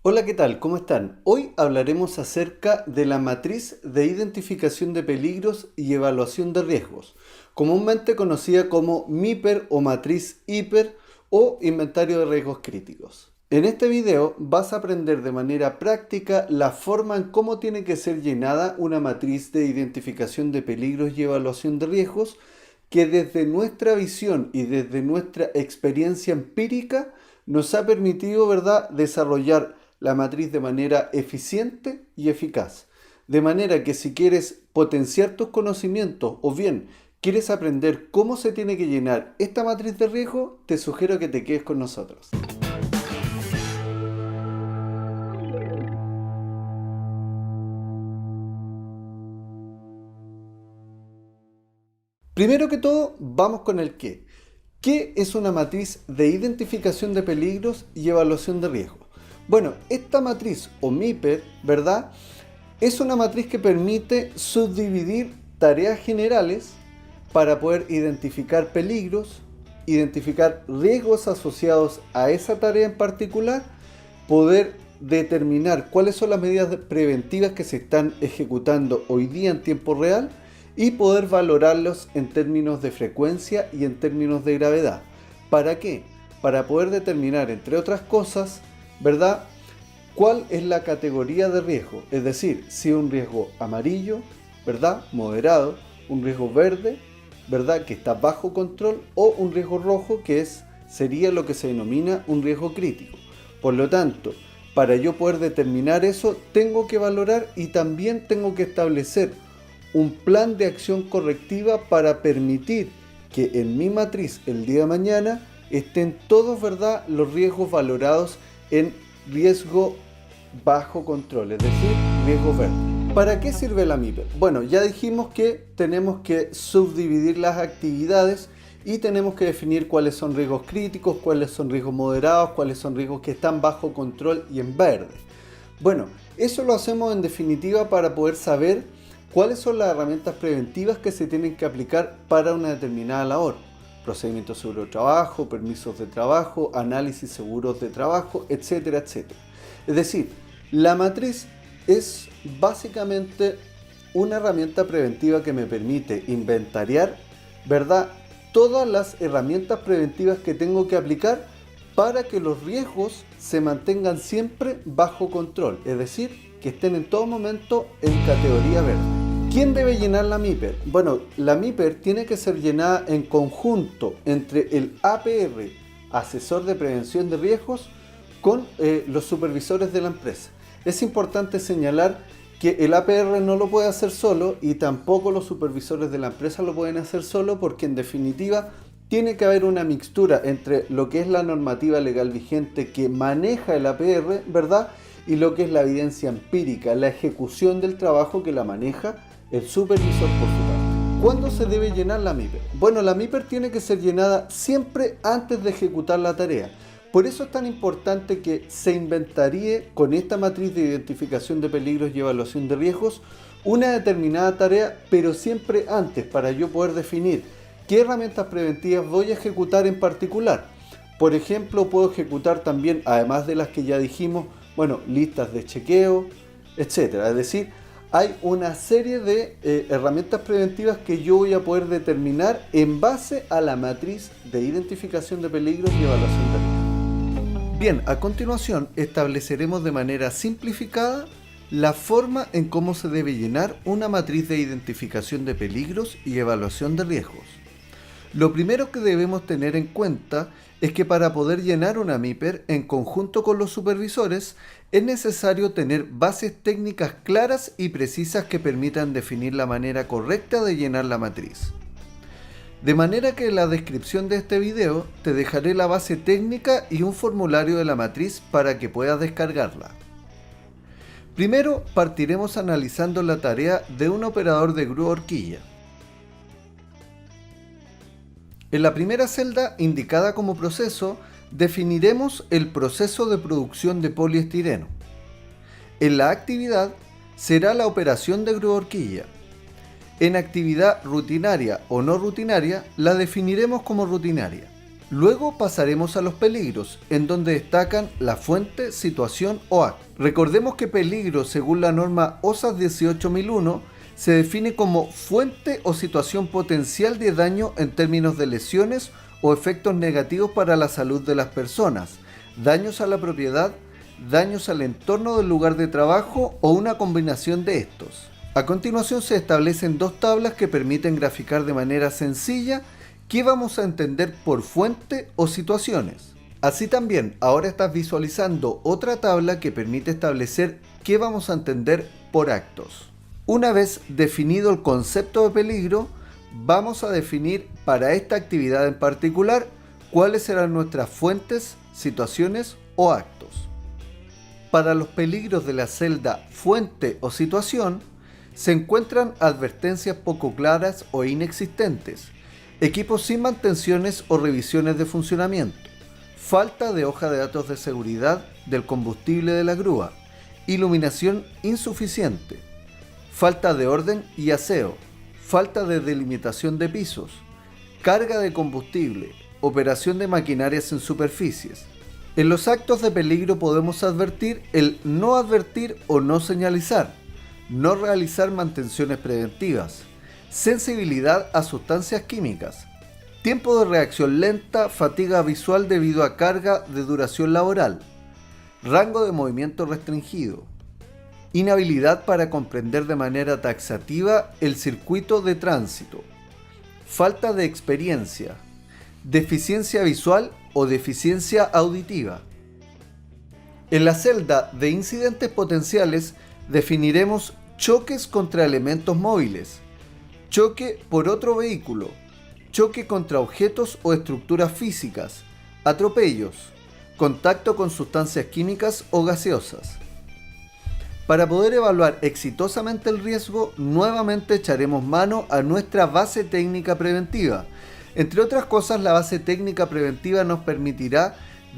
Hola, ¿qué tal? ¿Cómo están? Hoy hablaremos acerca de la matriz de identificación de peligros y evaluación de riesgos, comúnmente conocida como MIPER o matriz HIPER o inventario de riesgos críticos. En este video vas a aprender de manera práctica la forma en cómo tiene que ser llenada una matriz de identificación de peligros y evaluación de riesgos que desde nuestra visión y desde nuestra experiencia empírica nos ha permitido, ¿verdad?, desarrollar la matriz de manera eficiente y eficaz. De manera que si quieres potenciar tus conocimientos o bien quieres aprender cómo se tiene que llenar esta matriz de riesgo, te sugiero que te quedes con nosotros. Primero que todo, vamos con el qué. ¿Qué es una matriz de identificación de peligros y evaluación de riesgos? Bueno, esta matriz o MIPER, ¿verdad? Es una matriz que permite subdividir tareas generales para poder identificar peligros, identificar riesgos asociados a esa tarea en particular, poder determinar cuáles son las medidas preventivas que se están ejecutando hoy día en tiempo real y poder valorarlos en términos de frecuencia y en términos de gravedad. ¿Para qué? Para poder determinar, entre otras cosas, ¿verdad?, cuál es la categoría de riesgo, es decir, si un riesgo amarillo, ¿verdad?, moderado, un riesgo verde, ¿verdad?, que está bajo control, o un riesgo rojo, que sería lo que se denomina un riesgo crítico. Por lo tanto, para yo poder determinar eso, tengo que valorar y también tengo que establecer un plan de acción correctiva para permitir que en mi matriz el día de mañana estén todos, ¿verdad?, los riesgos valorados en riesgo bajo control, es decir, riesgo verde. ¿Para qué sirve la MIPER? Bueno, ya dijimos que tenemos que subdividir las actividades y tenemos que definir cuáles son riesgos críticos, cuáles son riesgos moderados, cuáles son riesgos que están bajo control y en verde. Bueno, eso lo hacemos en definitiva para poder saber cuáles son las herramientas preventivas que se tienen que aplicar para una determinada labor. Procedimientos de seguro de trabajo, permisos de trabajo, análisis seguros de trabajo, etcétera, etcétera. Es decir, la matriz es básicamente una herramienta preventiva que me permite inventariar, ¿verdad?, todas las herramientas preventivas que tengo que aplicar para que los riesgos se mantengan siempre bajo control, es decir, que estén en todo momento en categoría verde. ¿Quién debe llenar la MIPER? Bueno, la MIPER tiene que ser llenada en conjunto entre el APR, asesor de prevención de riesgos, con los supervisores de la empresa. Es importante señalar que el APR no lo puede hacer solo y tampoco los supervisores de la empresa lo pueden hacer solo, porque en definitiva tiene que haber una mixtura entre lo que es la normativa legal vigente que maneja el APR, ¿verdad?, y lo que es la evidencia empírica, la ejecución del trabajo que la maneja el supervisor por su parte. ¿Cuándo se debe llenar la MIPER? Bueno, la MIPER tiene que ser llenada siempre antes de ejecutar la tarea. Por eso es tan importante que se inventaríe con esta matriz de identificación de peligros y evaluación de riesgos una determinada tarea, pero siempre antes, para yo poder definir qué herramientas preventivas voy a ejecutar en particular. Por ejemplo, puedo ejecutar también, además de las que ya dijimos, bueno, listas de chequeo, etcétera. Es decir, hay una serie de herramientas preventivas que yo voy a poder determinar en base a la matriz de identificación de peligros y evaluación de riesgos. Bien, a continuación estableceremos de manera simplificada la forma en cómo se debe llenar una matriz de identificación de peligros y evaluación de riesgos. Lo primero que debemos tener en cuenta es que para poder llenar una MIPER en conjunto con los supervisores es necesario tener bases técnicas claras y precisas que permitan definir la manera correcta de llenar la matriz. De manera que en la descripción de este video te dejaré la base técnica y un formulario de la matriz para que puedas descargarla. Primero partiremos analizando la tarea de un operador de grúa horquilla. En la primera celda indicada como proceso definiremos el proceso de producción de poliestireno. En la actividad será la operación de grúa horquilla. En actividad rutinaria o no rutinaria la definiremos como rutinaria. Luego pasaremos a los peligros, en donde destacan la fuente, situación o acto. Recordemos que peligro, según la norma OSAS 18001, se define como fuente o situación potencial de daño en términos de lesiones o efectos negativos para la salud de las personas, daños a la propiedad, daños al entorno del lugar de trabajo o una combinación de estos. A continuación se establecen dos tablas que permiten graficar de manera sencilla qué vamos a entender por fuente o situaciones. Así también, ahora estás visualizando otra tabla que permite establecer qué vamos a entender por actos. Una vez definido el concepto de peligro, vamos a definir para esta actividad en particular cuáles serán nuestras fuentes, situaciones o actos. Para los peligros de la celda fuente o situación, se encuentran advertencias poco claras o inexistentes, equipos sin mantenciones o revisiones de funcionamiento, falta de hoja de datos de seguridad del combustible de la grúa, iluminación insuficiente, falta de orden y aseo, falta de delimitación de pisos, carga de combustible, operación de maquinarias en superficies. En los actos de peligro podemos advertir el no advertir o no señalizar, no realizar mantenciones preventivas, sensibilidad a sustancias químicas, tiempo de reacción lenta, fatiga visual debido a carga de duración laboral, rango de movimiento restringido, inhabilidad para comprender de manera taxativa el circuito de tránsito, falta de experiencia, deficiencia visual o deficiencia auditiva. En la celda de incidentes potenciales definiremos choques contra elementos móviles, choque por otro vehículo, choque contra objetos o estructuras físicas, atropellos, contacto con sustancias químicas o gaseosas. Para poder evaluar exitosamente el riesgo, nuevamente echaremos mano a nuestra base técnica preventiva. Entre otras cosas, la base técnica preventiva nos permitirá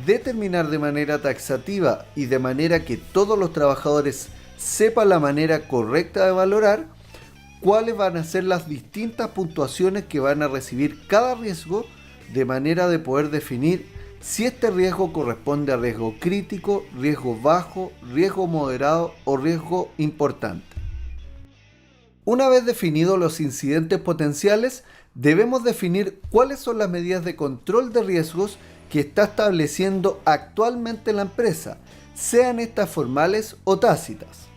determinar de manera taxativa y de manera que todos los trabajadores sepan la manera correcta de valorar cuáles van a ser las distintas puntuaciones que van a recibir cada riesgo, de manera de poder definir si este riesgo corresponde a riesgo crítico, riesgo bajo, riesgo moderado o riesgo importante. Una vez definidos los incidentes potenciales, debemos definir cuáles son las medidas de control de riesgos que está estableciendo actualmente la empresa, sean estas formales o tácitas.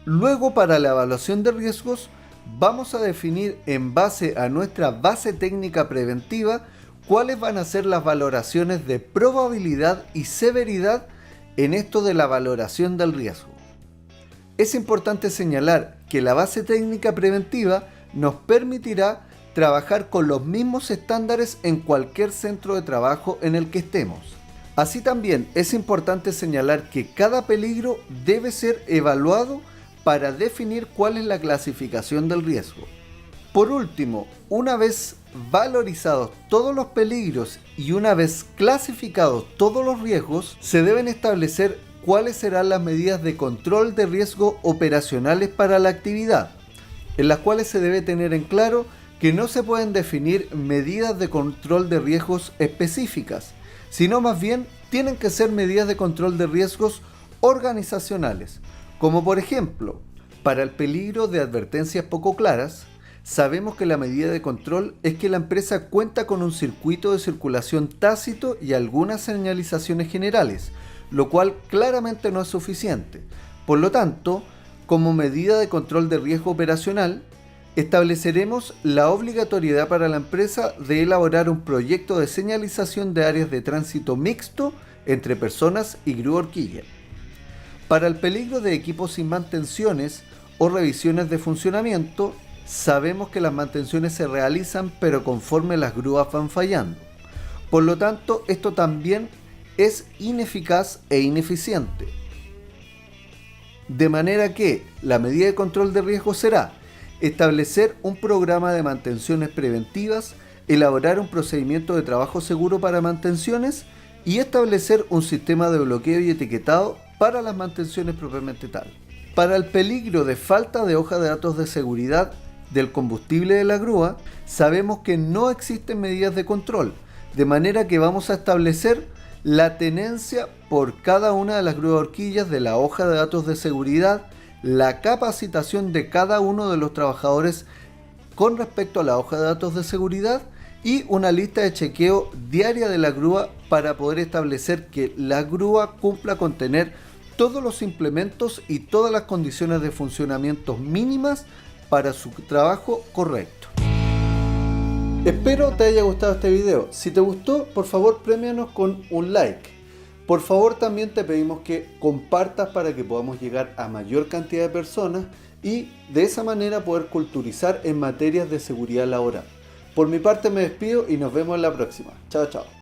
Luego, para la evaluación de riesgos, vamos a definir en base a nuestra base técnica preventiva cuáles van a ser las valoraciones de probabilidad y severidad en esto de la valoración del riesgo. Es importante señalar que la base técnica preventiva nos permitirá trabajar con los mismos estándares en cualquier centro de trabajo en el que estemos. Así también es importante señalar que cada peligro debe ser evaluado para definir cuál es la clasificación del riesgo. Por último, una vez valorizados todos los peligros y una vez clasificados todos los riesgos, se deben establecer cuáles serán las medidas de control de riesgo operacionales para la actividad, en las cuales se debe tener en claro que no se pueden definir medidas de control de riesgos específicas, sino más bien tienen que ser medidas de control de riesgos organizacionales, como por ejemplo, para el peligro de advertencias poco claras, sabemos que la medida de control es que la empresa cuenta con un circuito de circulación tácito y algunas señalizaciones generales, lo cual claramente no es suficiente. Por lo tanto, como medida de control de riesgo operacional, estableceremos la obligatoriedad para la empresa de elaborar un proyecto de señalización de áreas de tránsito mixto entre personas y grúa horquilla. Para el peligro de equipos sin mantenciones o revisiones de funcionamiento, sabemos que las mantenciones se realizan pero conforme las grúas van fallando. Por lo tanto, esto también es ineficaz e ineficiente. De manera que la medida de control de riesgo será establecer un programa de mantenciones preventivas, elaborar un procedimiento de trabajo seguro para mantenciones y establecer un sistema de bloqueo y etiquetado para las mantenciones propiamente tal. Para el peligro de falta de hoja de datos de seguridad del combustible de la grúa, sabemos que no existen medidas de control, De manera que vamos a establecer la tenencia por cada una de las grúas horquillas de la hoja de datos de seguridad, la capacitación de cada uno de los trabajadores con respecto a la hoja de datos de seguridad y una lista de chequeo diaria de la grúa para poder establecer que la grúa cumpla con tener todos los implementos y todas las condiciones de funcionamiento mínimas para su trabajo correcto. Espero te haya gustado este video. Si te gustó, por favor premianos con un like. Por favor también te pedimos que compartas para que podamos llegar a mayor cantidad de personas y de esa manera poder culturizar en materias de seguridad laboral. Por mi parte me despido y nos vemos en la próxima. Chao, chao.